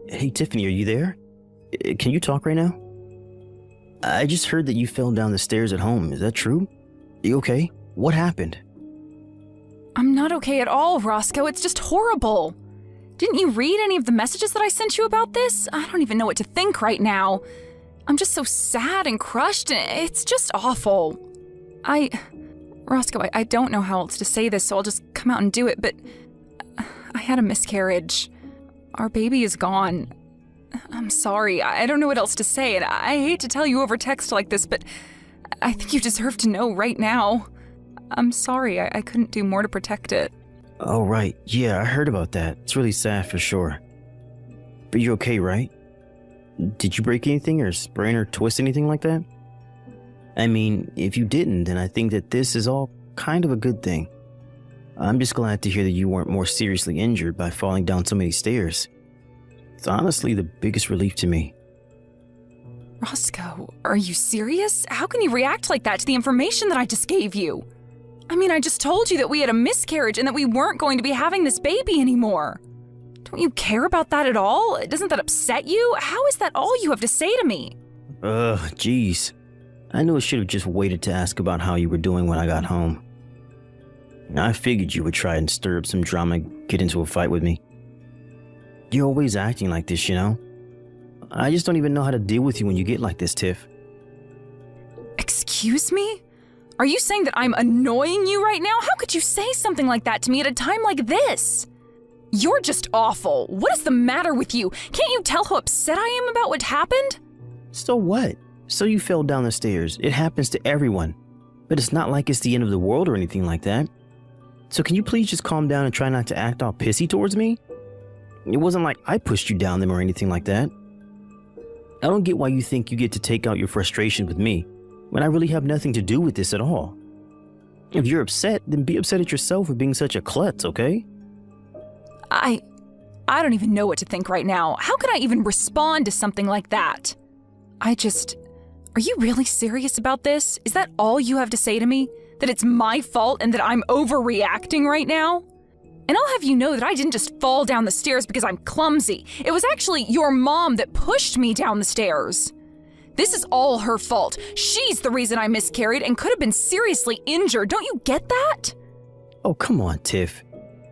Hey, Tiffany, are you there? Can you talk right now? I just heard that you fell down the stairs at home. Is that true? You okay? What happened? I'm not okay at all, Roscoe. It's just horrible. Didn't you read any of the messages that I sent you about this? I don't even know what to think right now. I'm just so sad and crushed, and it's just awful. Roscoe, I don't know how else to say this, so I'll just come out and do it, but I had a miscarriage. Our baby is gone. I'm sorry. I don't know what else to say, and I hate to tell you over text like this, but I think you deserve to know right now. I'm sorry. I couldn't do more to protect it. Oh, right. Yeah, I heard about that. It's really sad for sure. But you're okay, right? Did you break anything or sprain or twist anything like that? I mean, if you didn't, then I think that this is all kind of a good thing. I'm just glad to hear that you weren't more seriously injured by falling down so many stairs. It's honestly the biggest relief to me. Roscoe, are you serious? How can you react like that to the information that I just gave you? I mean, I just told you that we had a miscarriage and that we weren't going to be having this baby anymore. Don't you care about that at all? Doesn't that upset you? How is that all you have to say to me? Jeez. I knew I should have just waited to ask about how you were doing when I got home. I figured you would try and stir up some drama, get into a fight with me. You're always acting like this, you know? I just don't even know how to deal with you when you get like this, Tiff. Excuse me? Are you saying that I'm annoying you right now? How could you say something like that to me at a time like this? You're just awful. What is the matter with you? Can't you tell how upset I am about what happened? So what? So you fell down the stairs. It happens to everyone. But it's not like it's the end of the world or anything like that. So can you please just calm down and try not to act all pissy towards me? It wasn't like I pushed you down them or anything like that. I don't get why you think you get to take out your frustration with me when I really have nothing to do with this at all. If you're upset, then be upset at yourself for being such a klutz, okay? I don't even know what to think right now. How could I even respond to something like that? Are you really serious about this? Is that all you have to say to me? That it's my fault and that I'm overreacting right now? And I'll have you know that I didn't just fall down the stairs because I'm clumsy. It was actually your mom that pushed me down the stairs. This is all her fault. She's the reason I miscarried and could have been seriously injured. Don't you get that? Oh, come on, Tiff.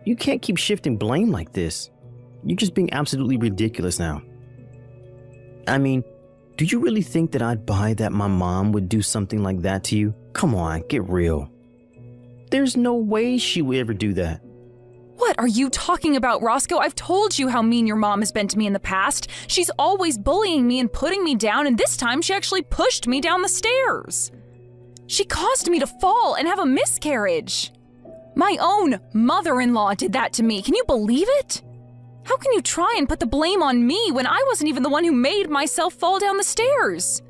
You can't keep shifting blame like this. You're just being absolutely ridiculous now. I mean, do you really think that I'd buy that my mom would do something like that to you? Come on, get real. There's no way she would ever do that. What are you talking about, Roscoe? I've told you how mean your mom has been to me in the past. She's always bullying me and putting me down, and this time she actually pushed me down the stairs. She caused me to fall and have a miscarriage. My own mother-in-law did that to me. Can you believe it? How can you try and put the blame on me when I wasn't even the one who made myself fall down the stairs?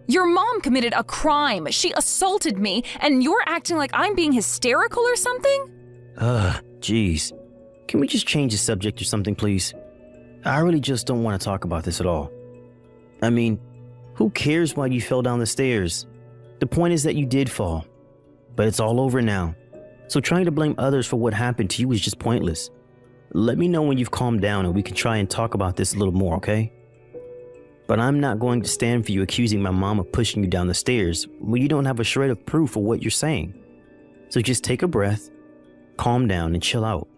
Your mom committed a crime. She assaulted me, and you're acting like I'm being hysterical or something? Jeez. Can we just change the subject or something, please? I really just don't want to talk about this at all. I mean, who cares why you fell down the stairs? The point is that you did fall. But it's all over now. So trying to blame others for what happened to you is just pointless. Let me know when you've calmed down and we can try and talk about this a little more, okay? But I'm not going to stand for you accusing my mom of pushing you down the stairs when you don't have a shred of proof of what you're saying. So just take a breath, calm down, and chill out.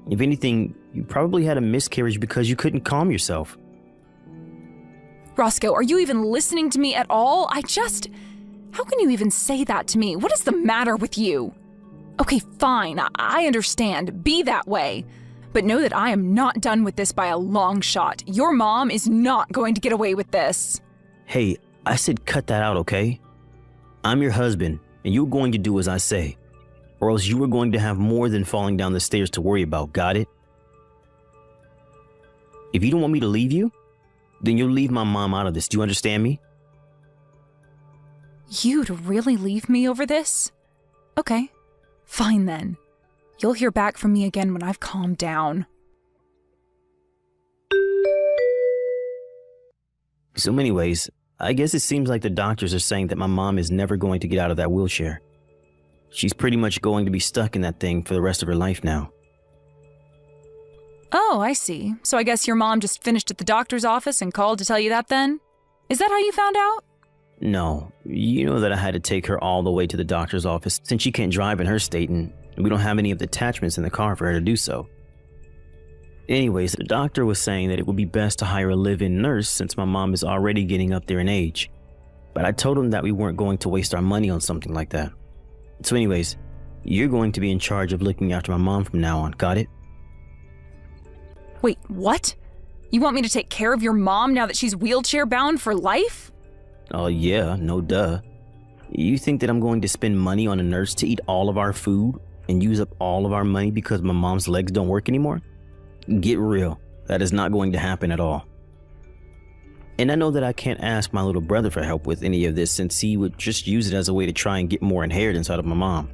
If anything, you probably had a miscarriage because you couldn't calm yourself. Roscoe, are you even listening to me at all? How can you even say that to me? What is the matter with you? Okay, fine, I understand. Be that way. But know that I am not done with this by a long shot. Your mom is not going to get away with this. Hey, I said cut that out, okay? I'm your husband, and you're going to do as I say. Or else you are going to have more than falling down the stairs to worry about, got it? If you don't want me to leave you, then you'll leave my mom out of this. Do you understand me? You'd really leave me over this? Okay, fine then. You'll hear back from me again when I've calmed down. So anyways, I guess it seems like the doctors are saying that my mom is never going to get out of that wheelchair. She's pretty much going to be stuck in that thing for the rest of her life now. Oh, I see. So I guess your mom just finished at the doctor's office and called to tell you that then? Is that how you found out? No, you know that I had to take her all the way to the doctor's office since she can't drive in her state and we don't have any of the attachments in the car for her to do so. Anyways, the doctor was saying that it would be best to hire a live-in nurse since my mom is already getting up there in age. But I told him that we weren't going to waste our money on something like that. So anyways, you're going to be in charge of looking after my mom from now on, got it? Wait, what? You want me to take care of your mom now that she's wheelchair-bound for life? Oh yeah, no duh. You think that I'm going to spend money on a nurse to eat all of our food and use up all of our money because my mom's legs don't work anymore? Get real. That is not going to happen at all. And I know that I can't ask my little brother for help with any of this since he would just use it as a way to try and get more inheritance out of my mom.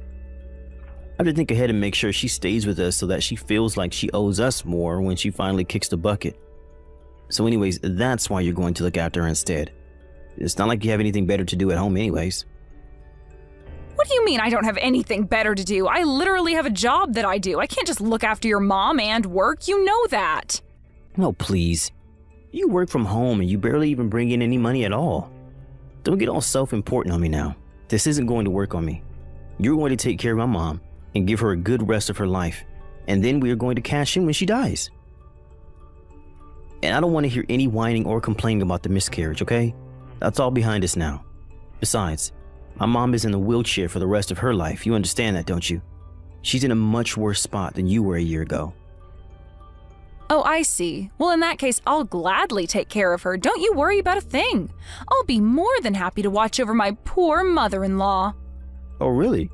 I have to think ahead and make sure she stays with us so that she feels like she owes us more when she finally kicks the bucket. So anyways, that's why you're going to look after her instead. It's not like you have anything better to do at home anyways. What do you mean I don't have anything better to do? I literally have a job that I do. I can't just look after your mom and work. You know that. No, please. You work from home and you barely even bring in any money at all. Don't get all self-important on me now. This isn't going to work on me. You're going to take care of my mom and give her a good rest of her life. And then we are going to cash in when she dies. And I don't want to hear any whining or complaining about the miscarriage, okay? That's all behind us now. Besides, my mom is in a wheelchair for the rest of her life. You understand that, don't you? She's in a much worse spot than you were a year ago. Oh, I see. Well, in that case, I'll gladly take care of her. Don't you worry about a thing. I'll be more than happy to watch over my poor mother-in-law. Oh, really?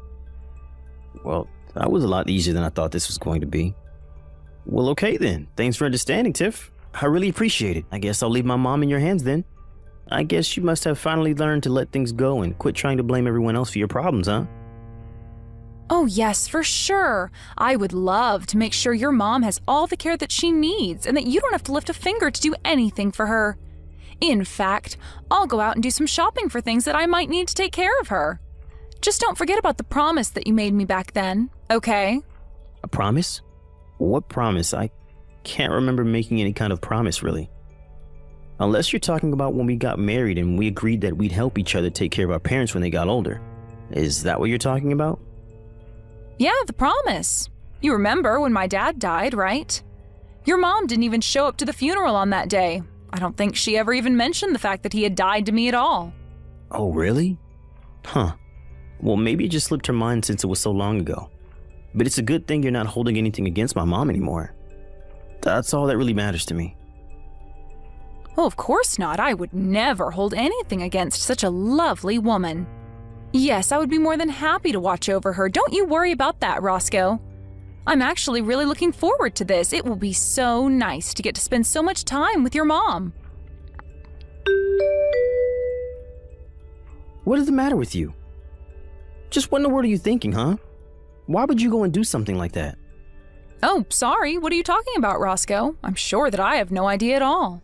Well, that was a lot easier than I thought this was going to be. Well, okay then. Thanks for understanding, Tiff. I really appreciate it. I guess I'll leave my mom in your hands then. I guess you must have finally learned to let things go and quit trying to blame everyone else for your problems, huh? Oh, yes, for sure. I would love to make sure your mom has all the care that she needs and that you don't have to lift a finger to do anything for her. In fact, I'll go out and do some shopping for things that I might need to take care of her. Just don't forget about the promise that you made me back then, okay? A promise? What promise? I can't remember making any kind of promise, really. Unless you're talking about when we got married and we agreed that we'd help each other take care of our parents when they got older. Is that what you're talking about? Yeah, the promise. You remember when my dad died, right? Your mom didn't even show up to the funeral on that day. I don't think she ever even mentioned the fact that he had died to me at all. Oh, really? Huh. Well, maybe it just slipped her mind since it was so long ago. But it's a good thing you're not holding anything against my mom anymore. That's all that really matters to me. Oh, of course not. I would never hold anything against such a lovely woman. Yes, I would be more than happy to watch over her. Don't you worry about that, Roscoe. I'm actually really looking forward to this. It will be so nice to get to spend so much time with your mom. What is the matter with you? Just what in the world are you thinking, huh? Why would you go and do something like that? Oh, sorry. What are you talking about, Roscoe? I'm sure that I have no idea at all.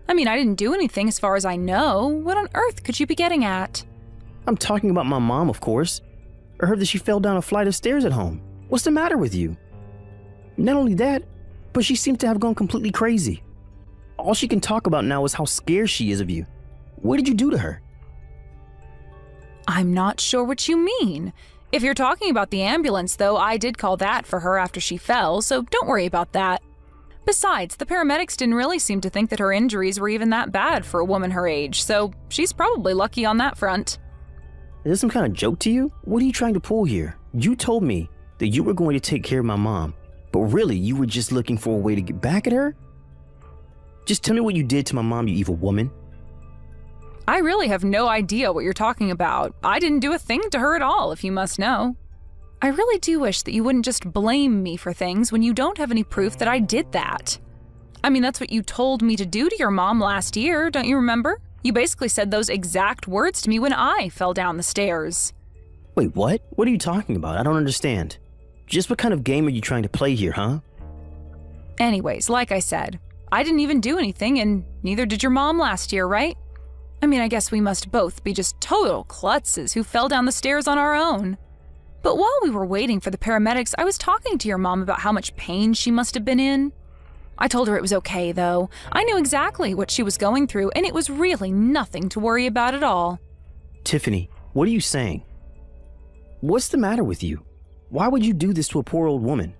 I mean, I didn't do anything as far as I know. What on earth could you be getting at? I'm talking about my mom, of course. I heard that she fell down a flight of stairs at home. What's the matter with you? Not only that, but she seems to have gone completely crazy. All she can talk about now is how scared she is of you. What did you do to her? I'm not sure what you mean. If you're talking about the ambulance, though, I did call that for her after she fell, so don't worry about that. Besides, the paramedics didn't really seem to think that her injuries were even that bad for a woman her age, so she's probably lucky on that front. Is this some kind of joke to you? What are you trying to pull here? You told me that you were going to take care of my mom, but really you were just looking for a way to get back at her? Just tell me what you did to my mom, you evil woman. I really have no idea what you're talking about. I didn't do a thing to her at all, if you must know. I really do wish that you wouldn't just blame me for things when you don't have any proof that I did that. I mean, that's what you told me to do to your mom last year, don't you remember? You basically said those exact words to me when I fell down the stairs. Wait, what? What are you talking about? I don't understand. Just what kind of game are you trying to play here, huh? Anyways, like I said, I didn't even do anything, and neither did your mom last year, right? I mean, I guess we must both be just total klutzes who fell down the stairs on our own. But while we were waiting for the paramedics, I was talking to your mom about how much pain she must have been in. I told her it was okay, though. I knew exactly what she was going through, and it was really nothing to worry about at all. Tiffany, what are you saying? What's the matter with you? Why would you do this to a poor old woman?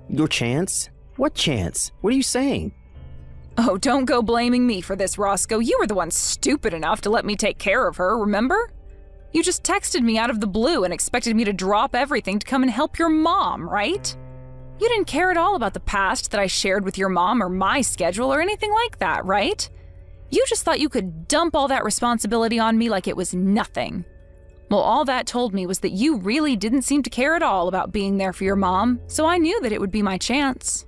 Your chance? What chance? What are you saying? Oh, don't go blaming me for this, Roscoe. You were the one stupid enough to let me take care of her, remember? You just texted me out of the blue and expected me to drop everything to come and help your mom, right? You didn't care at all about the past that I shared with your mom or my schedule or anything like that, right? You just thought you could dump all that responsibility on me like it was nothing. Well, all that told me was that you really didn't seem to care at all about being there for your mom, so I knew that it would be my chance.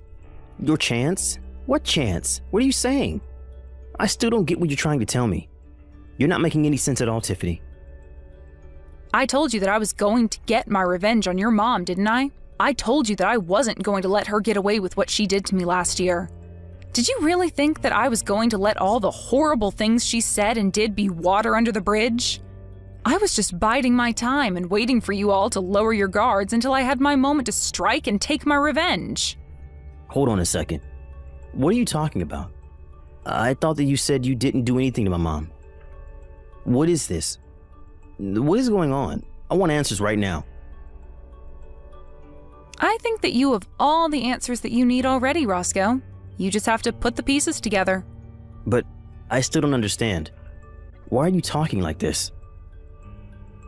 Your chance? What chance? What are you saying? I still don't get what you're trying to tell me. You're not making any sense at all, Tiffany. I told you that I was going to get my revenge on your mom, didn't I? I told you that I wasn't going to let her get away with what she did to me last year. Did you really think that I was going to let all the horrible things she said and did be water under the bridge? I was just biding my time and waiting for you all to lower your guards until I had my moment to strike and take my revenge. Hold on a second. What are you talking about? I thought that you said you didn't do anything to my mom. What is this? What is going on? I want answers right now. I think that you have all the answers that you need already, Roscoe. You just have to put the pieces together. But I still don't understand. Why are you talking like this?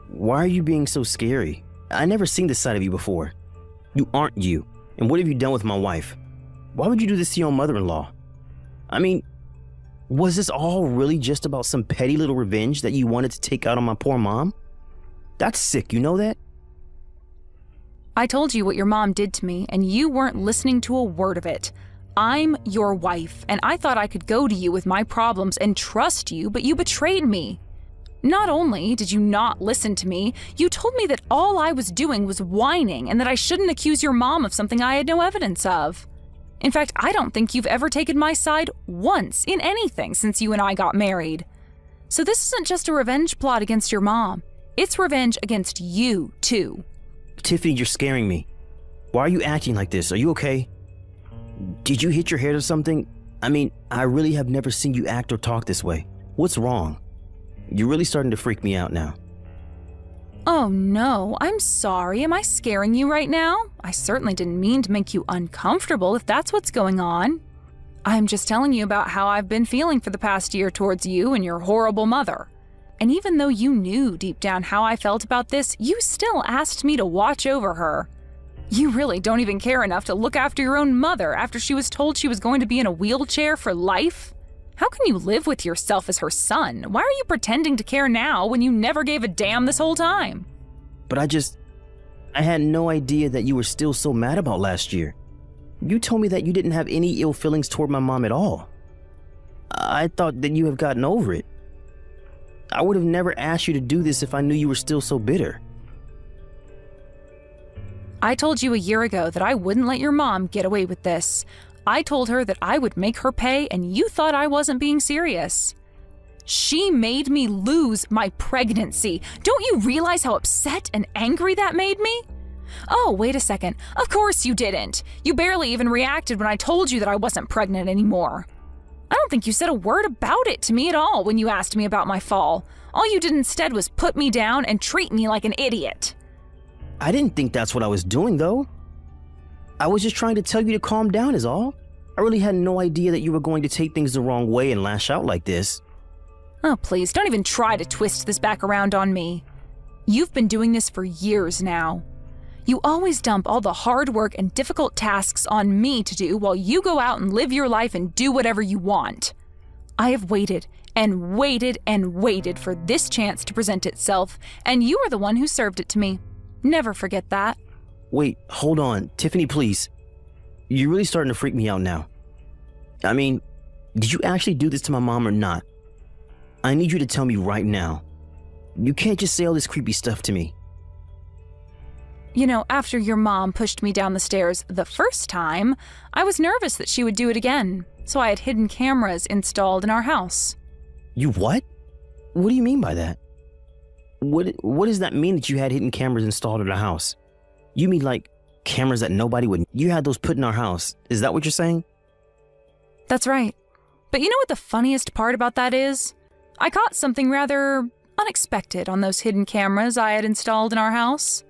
Why are you being so scary? I never seen this side of you before. You aren't you. And what have you done with my wife? Why would you do this to your mother-in-law? I mean, was this all really just about some petty little revenge that you wanted to take out on my poor mom? That's sick, you know that? I told you what your mom did to me, and you weren't listening to a word of it. I'm your wife, and I thought I could go to you with my problems and trust you, but you betrayed me. Not only did you not listen to me, you told me that all I was doing was whining and that I shouldn't accuse your mom of something I had no evidence of. In fact, I don't think you've ever taken my side once in anything since you and I got married. So this isn't just a revenge plot against your mom. It's revenge against you, too. Tiffany, you're scaring me. Why are you acting like this? Are you okay? Did you hit your head or something? I mean, I really have never seen you act or talk this way. What's wrong? You're really starting to freak me out now. Oh no, I'm sorry. Am I scaring you right now? I certainly didn't mean to make you uncomfortable if that's what's going on. I'm just telling you about how I've been feeling for the past year towards you and your horrible mother. And even though you knew deep down how I felt about this, you still asked me to watch over her. You really don't even care enough to look after your own mother after she was told she was going to be in a wheelchair for life? How can you live with yourself as her son? Why are you pretending to care now when you never gave a damn this whole time? But I had no idea that you were still so mad about last year. You told me that you didn't have any ill feelings toward my mom at all. I thought that you have gotten over it. I would have never asked you to do this if I knew you were still so bitter. I told you a year ago that I wouldn't let your mom get away with this. I told her that I would make her pay, and you thought I wasn't being serious. She made me lose my pregnancy. Don't you realize how upset and angry that made me? Oh, wait a second. Of course you didn't. You barely even reacted when I told you that I wasn't pregnant anymore. I don't think you said a word about it to me at all when you asked me about my fall. All you did instead was put me down and treat me like an idiot. I didn't think that's what I was doing, though. I was just trying to tell you to calm down is all. I really had no idea that you were going to take things the wrong way and lash out like this. Oh, please, don't even try to twist this back around on me. You've been doing this for years now. You always dump all the hard work and difficult tasks on me to do while you go out and live your life and do whatever you want. I have waited and waited and waited for this chance to present itself, and you are the one who served it to me. Never forget that. Wait, hold on. Tiffany, please. You're really starting to freak me out now. I mean, did you actually do this to my mom or not? I need you to tell me right now. You can't just say all this creepy stuff to me. You know, after your mom pushed me down the stairs the first time, I was nervous that she would do it again, so I had hidden cameras installed in our house. You what? What do you mean by that? What does that mean that you had hidden cameras installed in our house? You mean like cameras that nobody would... You had those put in our house. Is that what you're saying? That's right. But you know what the funniest part about that is? I caught something rather unexpected on those hidden cameras I had installed in our house.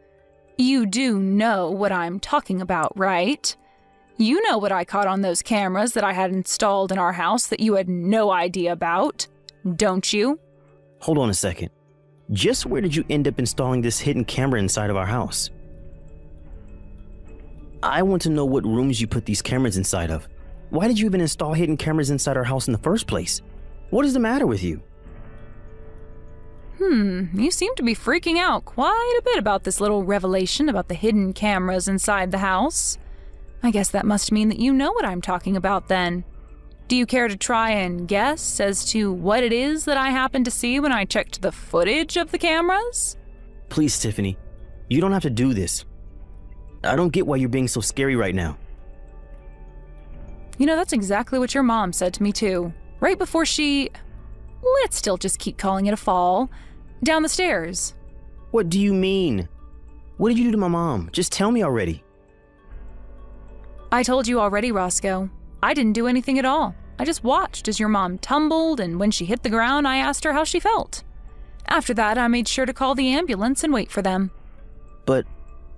You do know what I'm talking about, right? You know what I caught on those cameras that I had installed in our house that you had no idea about, don't you? Hold on a second. Just where did you end up installing this hidden camera inside of our house? I want to know what rooms you put these cameras inside of. Why did you even install hidden cameras inside our house in the first place? What is the matter with you? You seem to be freaking out quite a bit about this little revelation about the hidden cameras inside the house. I guess that must mean that you know what I'm talking about then. Do you care to try and guess as to what it is that I happened to see when I checked the footage of the cameras? Please, Tiffany, you don't have to do this. I don't get why you're being so scary right now. You know, that's exactly what your mom said to me too. Right before let's still just keep calling it a fall, down the stairs. What do you mean? What did you do to my mom? Just tell me already. I told you already, Roscoe. I didn't do anything at all. I just watched as your mom tumbled, and when she hit the ground, I asked her how she felt. After that, I made sure to call the ambulance and wait for them. But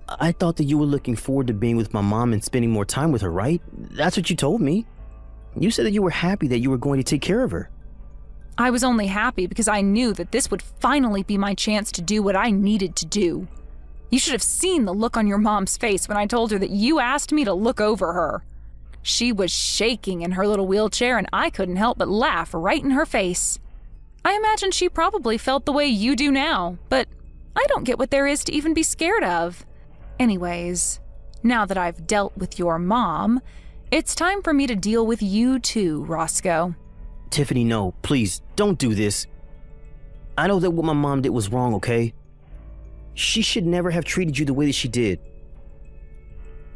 I thought that you were looking forward to being with my mom and spending more time with her, right? That's what you told me. You said that you were happy that you were going to take care of her. I was only happy because I knew that this would finally be my chance to do what I needed to do. You should have seen the look on your mom's face when I told her that you asked me to look over her. She was shaking in her little wheelchair, and I couldn't help but laugh right in her face. I imagine she probably felt the way you do now, but I don't get what there is to even be scared of. Anyways, now that I've dealt with your mom, it's time for me to deal with you too, Roscoe. Tiffany, no, please, don't do this. I know that what my mom did was wrong, okay? She should never have treated you the way that she did.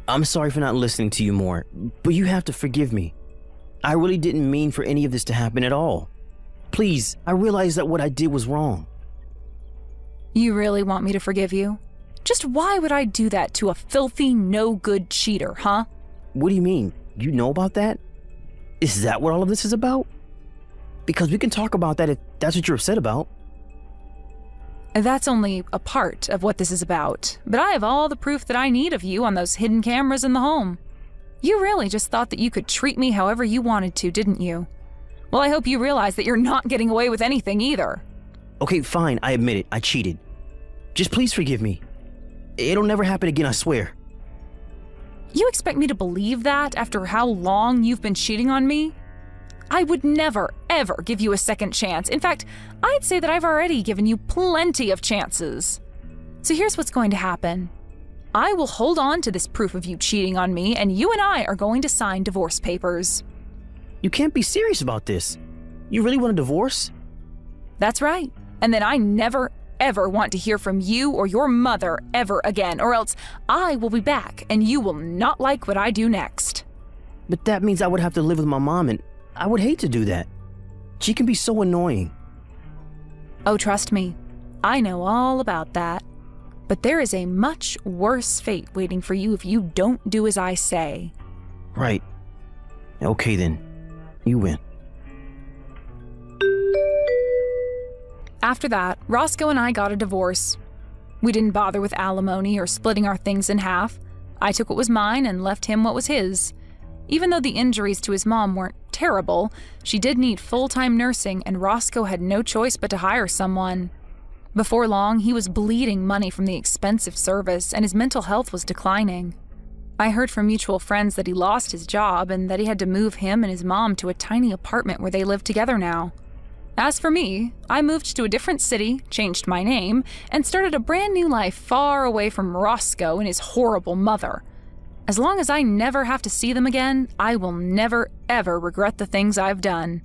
I'm sorry for not listening to you more, but you have to forgive me. I really didn't mean for any of this to happen at all. Please, I realize that what I did was wrong. You really want me to forgive you? Just why would I do that to a filthy, no-good cheater, huh? What do you mean? You know about that? Is that what all of this is about? Because we can talk about that if that's what you're upset about. That's only a part of what this is about, but I have all the proof that I need of you on those hidden cameras in the home. You really just thought that you could treat me however you wanted to, didn't you? Well, I hope you realize that you're not getting away with anything either. Okay, fine, I admit it, I cheated. Just please forgive me. It'll never happen again, I swear. You expect me to believe that after how long you've been cheating on me? I would never, ever give you a second chance. In fact, I'd say that I've already given you plenty of chances. So here's what's going to happen. I will hold on to this proof of you cheating on me, and you and I are going to sign divorce papers. You can't be serious about this. You really want a divorce? That's right. And then I never, ever want to hear from you or your mother ever again, or else I will be back and you will not like what I do next. But that means I would have to live with my mom, and I would hate to do that. She can be so annoying. Oh, trust me, I know all about that. But there is a much worse fate waiting for you if you don't do as I say. Right. Okay then. You win. After that, Roscoe and I got a divorce. We didn't bother with alimony or splitting our things in half. I took what was mine and left him what was his. Even though the injuries to his mom weren't terrible, she did need full-time nursing, and Roscoe had no choice but to hire someone. Before long, he was bleeding money from the expensive service, and his mental health was declining. I heard from mutual friends that he lost his job and that he had to move him and his mom to a tiny apartment where they live together now. As for me, I moved to a different city, changed my name, and started a brand new life far away from Roscoe and his horrible mother. As long as I never have to see them again, I will never, ever regret the things I've done.